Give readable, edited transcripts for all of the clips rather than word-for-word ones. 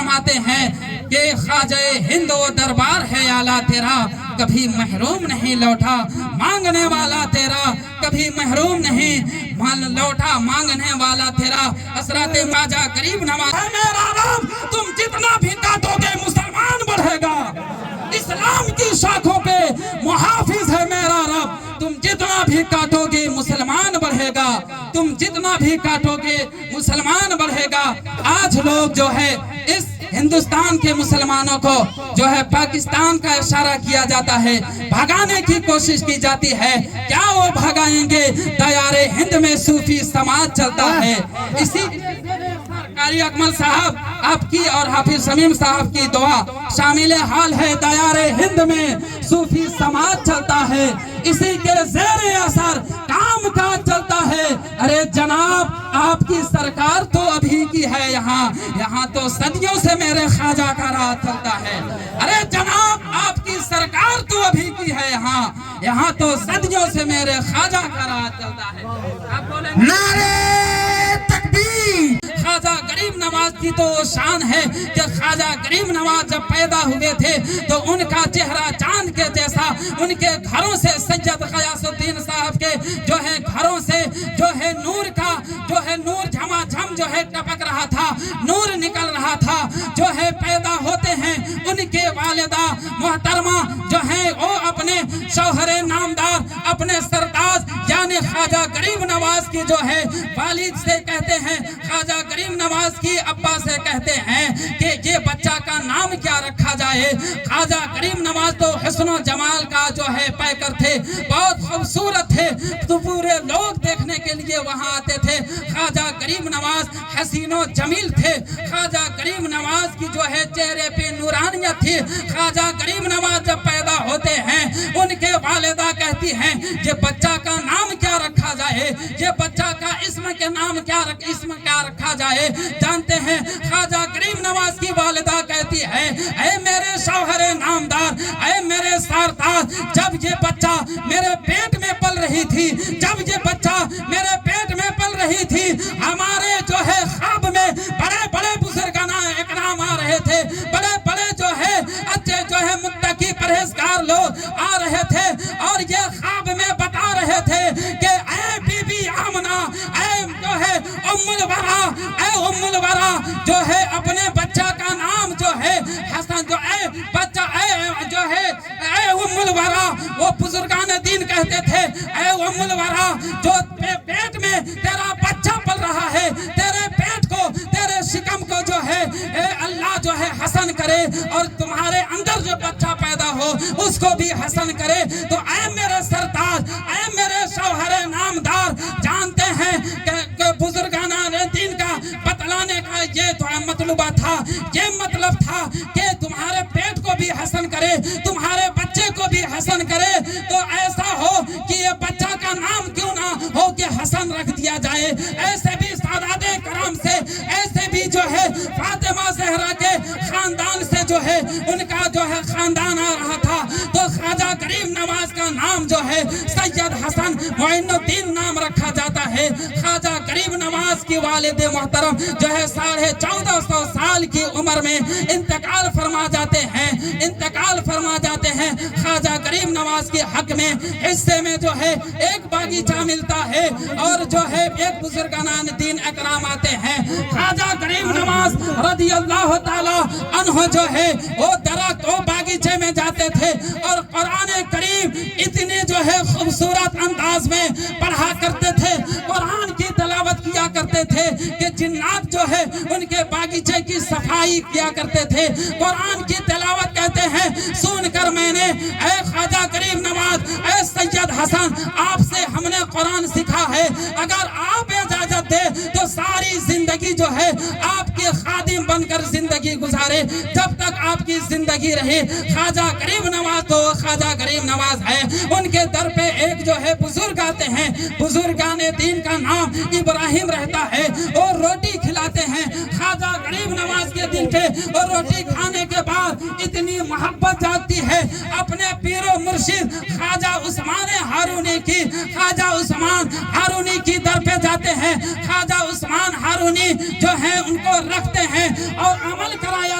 فرماتے ہیں کہ خواجہ ہند و دربار ہے اعلیٰ تیرا، کبھی محروم نہیں لوٹا مانگنے والا تیرا، کبھی محروم نہیں لوٹا مانگنے والا تیرا۔ حضرت خواجہ غریب نواز ہے میرا رب، تم جتنا بھی کاٹو گے مسلمان بڑھے گا، اسلام کی شاخوں پہ محافظ ہے میرا رب، تم جتنا بھی کاٹو گے مسلمان بڑھے گا، تم جتنا بھی کاٹو گے مسلمان بڑھے گا۔ آج لوگ جو ہے اس ہندوستان کے مسلمانوں کو جو ہے پاکستان کا اشارہ کیا جاتا ہے، بھگانے کی کوشش کی جاتی ہے، کیا وہ بھگائیں گے؟ دیار ہند میں صوفی سماج چلتا ہے۔ اسی قاری اکمل صاحب آپ کی اور حافظ شمیم صاحب کی دعا شامل حال ہے، دیار ہند میں صوفی سماج چلتا ہے، اسی کے زیر اثر کام کاج چلتا ہے۔ ارے جناب آپ کی سرکار تو ابھی کی ہے یہاں تو صدیوں سے میرے خواجہ کا راج چلتا ہے۔ ارے جناب آپ کی سرکار تو ابھی کی ہے یہاں تو صدیوں سے میرے خواجہ کا راج چلتا ہے۔ آپ بولیں گے نعرہ تکبیر۔ خواجہ غریب نواز کی تو شان ہے کہ خواجہ غریب نواز جب پیدا ہوئے تھے تو ان کا چہرہ چاند کے جیسا، ان کے گھروں سے سید غیاث الدین صاحب کے جو ہے گھروں سے جو ہے نور کا جو ہے نور جھما جھم جو ہے ٹپک رہا تھا، نور نکل رہا تھا۔ جو ہے پیدا ہوتے ہیں ان کے والدہ محترمہ جو ہے وہ اپنے شوہر نامدار اپنے سرتاج یعنی خواجہ غریب نواز کی جو ہے والد سے کہتے ہیں، خواجہ غریب نواز کی ابا سے کہتے ہیں کہ یہ بچہ کا نام کیا رکھا جائے۔ خواجہ غریب نواز تو حسن و جمال کا جو ہے پیکر تھے، بہت خوبصورت تھے، تو پورے لوگ دیکھنے کے لیے وہاں آتے تھے۔ خواجہ غریب نواز حسین و جمیل تھے، خواجہ غریب نواز کی جو ہے چہرے پہ نورانیت تھی۔ خواجہ غریب نواز جب پیدا ہوتے ہیں ان کے والدہ کہتی ہیں یہ بچہ کا نام کیا رکھا جائے، یہ بچہ کا اسم کے نام کیا رکھا جائے۔ جانتے ہیں خواجہ غریب نواز کی والدہ کہتی ہے اے میرے شوہر نامدار، اے میرے سرتاج، جب یہ بچہ میرے پیٹ میں پل رہی تھی، جب یہ بچہ میرے پیٹ میں پل رہی تھی، ہمارے جو ہے خواب میں بڑے بڑے بزرگان اکرام آ رہے تھے، بڑے بڑے جو ہے اچھے جو ہے متقی پرہیزگار لوگ آ رہے تھے اور یہ خواب میں بتا رہے تھے کہ اے بی بی آمنہ، اے جو ہے ام الورا جو ہے اپنے بچہ کا نام جو ہے حسن، جو اے بچہ اے جو ہے اے ام الورا، وہ بزرگان دین کہتے تھے اے ام الورا جو پیٹ میں تیرا بچہ پل رہا ہے، تیرے پیٹ کو تیرے شکم کو جو ہے اے اللہ جو ہے حسن کرے اور تمہارے اندر جو بچہ پیدا ہو اس کو بھی حسن کرے۔ تو اے میرے سرتاج، اے میرے شوہر نامدار، جانتے ہیں کہ بزرگان دین کا بتلانے کا یہ تو مطلبہ تھا، یہ مطلب تھا کہ تمہارے پیٹ کو بھی حسن کرے، تمہارے بچے کو بھی حسن کرے۔ تو ایسا ہو کہ یہ بچہ کا نام کیوں نہ ہو کہ حسن رکھ دیا جائے۔ ایسے بھی سادات کرام سے، ایسے بھی جو ہے فاطمہ زہرا کے خاندان سے جو ہے ان کا جو ہے خاندان آ رہا تھا، تو خواجہ غریب نواز کا نام جو ہے سید حسن معین الدین نام رکھا جاتا ہے۔ خواجہ غریب نواز کی والد محترم جو ہے 1450 سال کی عمر میں انتقال فرما جاتے ہیں۔ خواجہ غریب نواز کے حق میں حصے میں جو ہے ایک باغیچہ ملتا ہے اور جو ہے ایک بزرگان دین اکرام آتے ہیں۔ خواجہ غریب نواز رضی اللہ تعالی عنہ جو ہے وہ درخت وہ باغیچے میں جاتے تھے اور قرآن کریم اتنے جو ہے خوبصورت انداز میں پڑھا کرتے تھے، قرآن کی تلاوت کیا کرتے تھے کہ جنات جو ہے ان کے باغیچے کی صفائی کیا کرتے تھے۔ قرآن کی تلاوت کہتے ہیں سن کر میں نے اے خواجہ غریب نواز، اے سید حسن، آپ سے ہم نے قرآن سیکھا ہے، اگر آپ اجازت دے تو ساری زندگی جو ہے آپ کے خادم بن کر زندگی گزارے جب تک آپ کی زندگی رہے۔ خواجہ غریب نواز تو خواجہ غریب نواز ہے، ان کے در پہ ایک جو ہے بزرگ آتے ہیں، بزرگان دین کا نام ابراہیم رہتا ہے، اور روٹی کھلاتے ہیں خواجہ غریب نواز کے دل پہ، اور روٹی کھانے کے بعد اتنی محبت جاگتی ہے اپنے پیر و مرشد خواجہ عثمان ہارونی کی، خواجہ عثمان ہارونی کی در پہ جاتے ہیں، خواجہ عثمان ہارونی جو ہے ان کو رکھتے ہیں اور عمل کرایا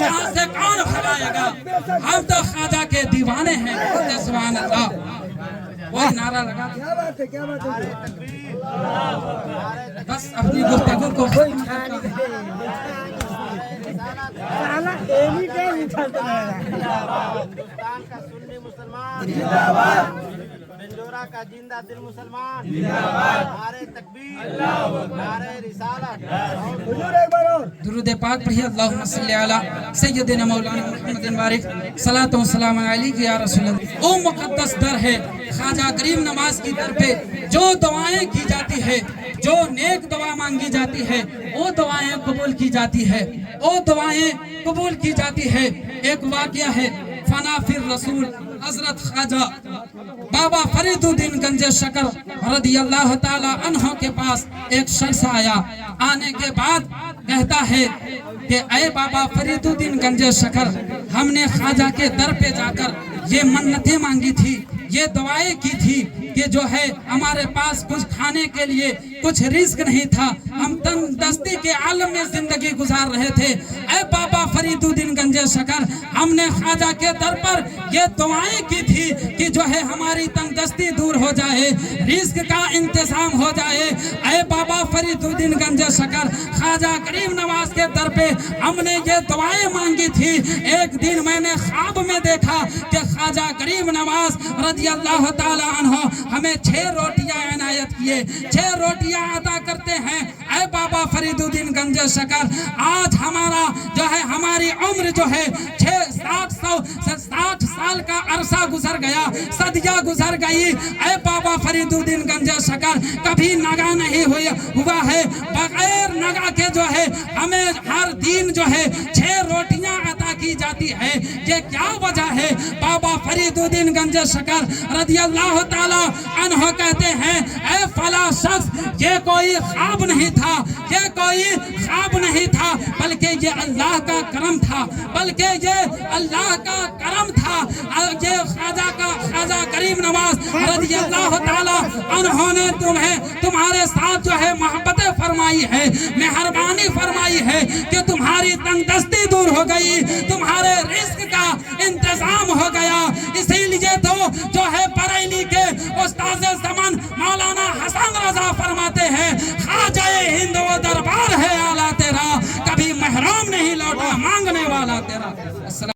یہاں سے کون بھگائے گا؟ ہم تو خواجہ کے دیوانے ہیں. سبحان اللہ. وہی نعرہ لگا بس اپنی گفتگو کو ہندوستان کا سنی مسلمان زندہ باد. پنجورہ کا زندہ دل مسلمان زندہ باد. نعرہ تکبیر، نعرہ رسالت. درود پاک پڑھیے. اللہم صلی علی سیدنا مولانا محمد بارک صلاۃ و سلام علیک یا رسول اللہ. او مقدس در ہے خواجہ کریم نواز کی در پہ جو دعائیں کی جاتی ہے، جو نیک دعا مانگی جاتی ہے، وہ دعائیں قبول کی جاتی ہے، وہ دعائیں قبول کی جاتی ہے. ایک واقعہ ہے فنا فر رسول حضرت خواجہ بابا فرید الدین گنج شکر رضی اللہ تعالی عنہ کے پاس ایک شخص آیا. آنے کے بعد کہتا ہے کہ اے بابا فرید الدین گنج شکر، ہم نے خواجہ کے در پہ جا کر یہ منتیں مانگی تھی، یہ دعائیں کی تھی کہ جو ہے ہمارے پاس کچھ کھانے کے لیے کچھ رزق نہیں تھا، ہم تندرستی کے عالم میں زندگی گزار رہے تھے. اے بابا فرید الدین گنج شکر، ہم نے خواجہ کے در پر یہ دعائیں کی تھی کہ جو ہے ہماری تندرستی دور ہو جائے، رزق کا انتظام ہو جائے. اے بابا فرید الدین گنج شکر، خواجہ کریم نواز کے در پہ ہم نے یہ دعائیں مانگی تھی. ایک دن میں نے خواب میں دیکھا کہ خواجہ کریم نواز رضی اللہ تعالی عنہ ہمیں 6 روٹیاں عنایت کیے، 6 روٹیاں عطا کرتے ہیں. اے بابا فرید الدین گنج شکر، آج ہمارا جو ہے ہماری عمر جو ہے 60 سال کا عرصہ گزر گیا، صدیہ گزر گئی. اے بابا فرید الدین گنج شکر، کبھی نگاہ نہیں ہوا ہے. بغیر نگاہ کے جو ہے ہمیں ہر دن جو ہے 6 روٹیاں عطا کی جاتی ہے. یہ کیا وجہ ہے؟ بابا فرید الدین گنج شکر رضی اللہ تعالی عنہ کہتے ہیں اے فلاں شخص، یہ کوئی خواب نہیں تھا، یہ کوئی خواب نہیں تھا، بلکہ یہ اللہ کا کرم تھا، بلکہ یہ اللہ کا کرم تھا. یہ خواجہ کریم نواز رضی اللہ تعالی عنہ نے تمہارے ساتھ جو ہے محبتیں فرمائی ہے، مہربانی فرمائی ہے کہ تمہاری تندرستی دور ہو گئی، تمہارے رزق کا انتظام ہو گیا. اسی لیے تو جو ہے بریلی کے استاد زمان مولانا حسن رضا فرماتے ہیں خواجہ ہند و دربار ہے اعلیٰ تیرا، کبھی محروم نہیں لوٹا مانگنے والا تیرا.